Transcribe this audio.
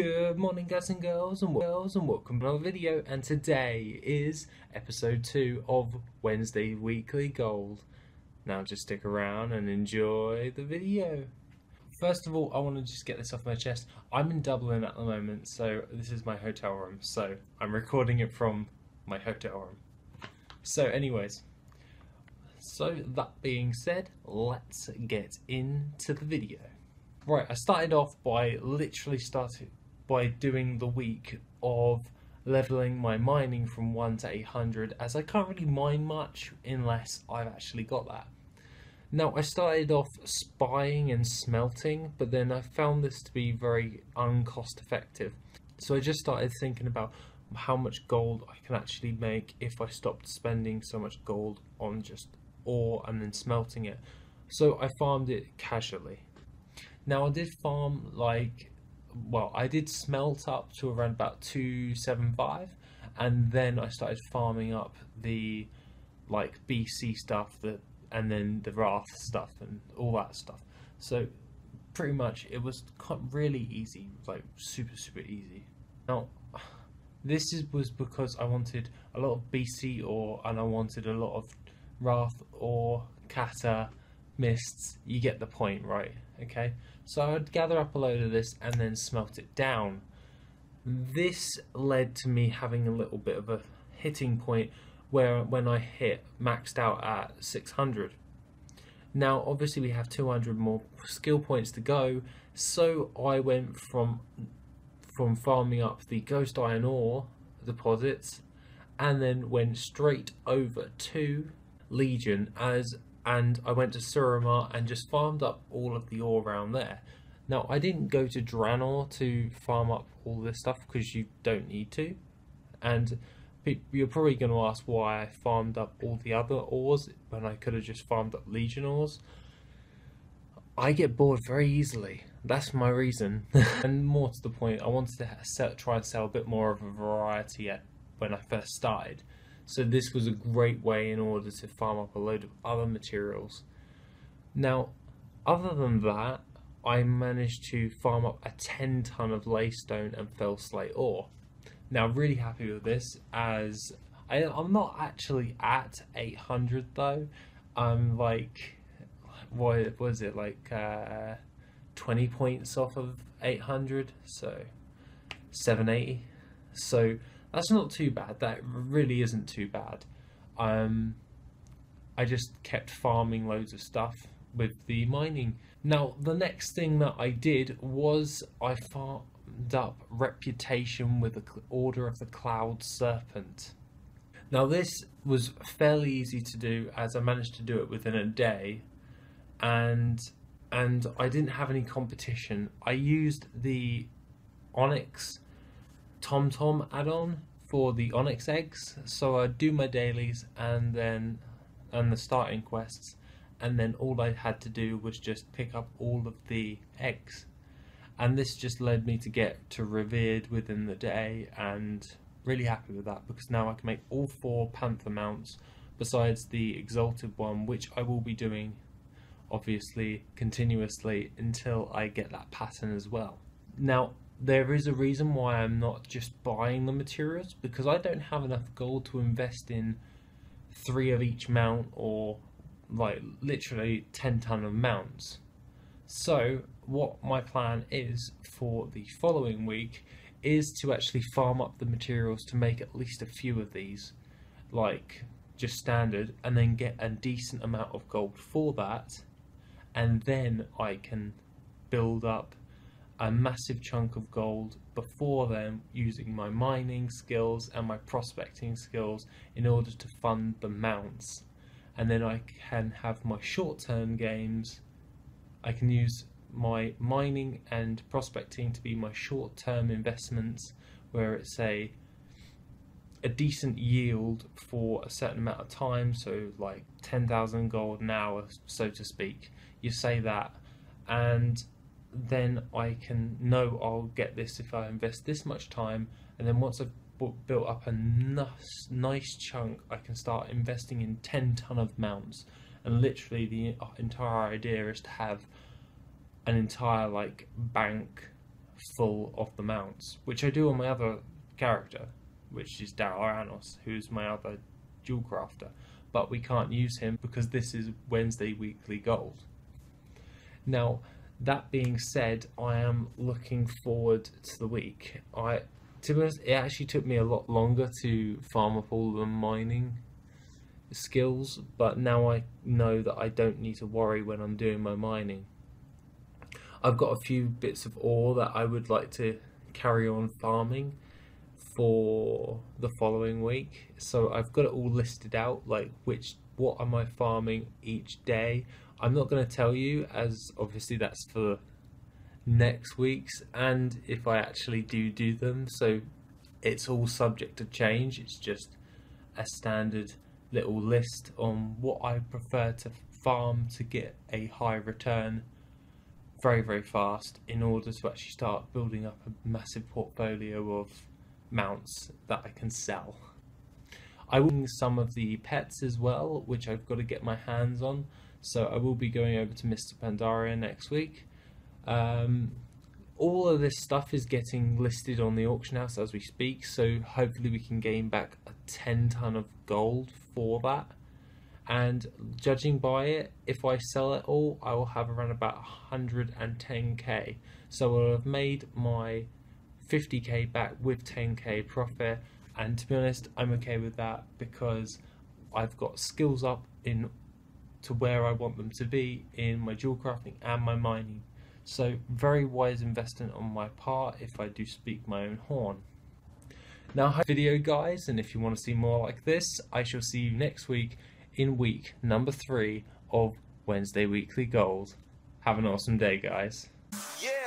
Good morning, guys and girls, and welcome to another video. And today is episode 2 of Wednesday Weekly Gold. Now just stick around and enjoy the video. First of all, I want to just get this off my chest. I'm in Dublin at the moment, so this is my hotel room. So I'm recording it from my hotel room. So anyways, so that being said, let's get into the video. Right, I started off by doing the week of leveling my mining from 1 to 800, as I can't really mine much unless I've actually got that. Now, I started off spying and smelting, but then I found this to be very uncost effective. So I just started thinking about how much gold I can actually make if I stopped spending so much gold on just ore and then smelting it. So I farmed it casually. Now I did farm I did smelt up to around about 275, and then I started farming up the BC stuff and then the Wrath stuff and all that stuff. So pretty much it was really easy, like super easy. Now this was because I wanted a lot of BC ore and I wanted a lot of Wrath ore, Kata, mists. You get the point, right? Okay, so I'd gather up a load of this and then smelt it down. This led to me having a little bit of a hitting point where when I hit maxed out at 600. Now obviously we have 200 more skill points to go, so I went from farming up the ghost iron ore deposits and then went straight over to Legion and I went to Suramar and just farmed up all of the ore around there. Now I didn't go to Draenor to farm up all this stuff because you don't need to, and you're probably going to ask why I farmed up all the other ores when I could have just farmed up Legion ores. I get bored very easily, that's my reason. And more to the point, I wanted to try and sell a bit more of a variety when I first started. So this was a great way in order to farm up a load of other materials. Now, other than that, I managed to farm up a 10 ton of laystone and fell slate ore. Now, really happy with this, as I'm not actually at 800 though. I'm what was it, 20 points off of 800, so 780. So that's not too bad. That really isn't too bad. I just kept farming loads of stuff with the mining. Now the next thing that I did was I farmed up reputation with the Order of the Cloud Serpent. Now this was fairly easy to do, as I managed to do it within a day, and I didn't have any competition. I used the Onyx TomTom add-on for the Onyx eggs, so I'd do my dailies and the starting quests, and then all I had to do was just pick up all of the eggs, and this just led me to get to Revered within the day, and really happy with that because now I can make all 4 Panther mounts besides the Exalted one, which I will be doing obviously continuously until I get that pattern as well. Now there is a reason why I'm not just buying the materials, because I don't have enough gold to invest in 3 of each mount, or literally 10 ton of mounts. So what my plan is for the following week is to actually farm up the materials to make at least a few of these, just standard, and then get a decent amount of gold for that, and then I can build up a massive chunk of gold before then using my mining skills and my prospecting skills in order to fund the mounts. And then I can have my short-term games. I can use my mining and prospecting to be my short-term investments, where it's a decent yield for a certain amount of time, so 10,000 gold an hour, so to speak. You say that, and then I can know I'll get this if I invest this much time, and then once I've built up a nice chunk, I can start investing in 10 ton of mounts. And literally the entire idea is to have an entire bank full of the mounts, which I do on my other character, which is Daryl Anos, who's my other jewel crafter, but we can't use him because this is Wednesday weekly gold. Now, that being said, I am looking forward to the week. To be honest, it actually took me a lot longer to farm up all the mining skills, but now I know that I don't need to worry when I'm doing my mining. I've got a few bits of ore that I would like to carry on farming for the following week, so I've got it all listed out, like what am I farming each day. I'm not going to tell you, as obviously that's for next week's, and if I actually do them, so it's all subject to change. It's just a standard little list on what I prefer to farm to get a high return very, very fast in order to actually start building up a massive portfolio of mounts that I can sell. I will use some of the pets as well, which I've got to get my hands on, so I will be going over to Mr. Pandaria next week. All of this stuff is getting listed on the auction house as we speak, so hopefully we can gain back a 10 ton of gold for that. And judging by it, if I sell it all, I will have around about 110k. So I'll have made my 50k back with 10k profit, and to be honest, I'm okay with that because I've got skills up in to where I want them to be in my jewel crafting and my mining. So very wise investment on my part, if I do speak my own horn. Now, video guys, and if you want to see more like this, I shall see you next week in week number 3 of Wednesday Weekly Gold. Have an awesome day, guys. Yeah.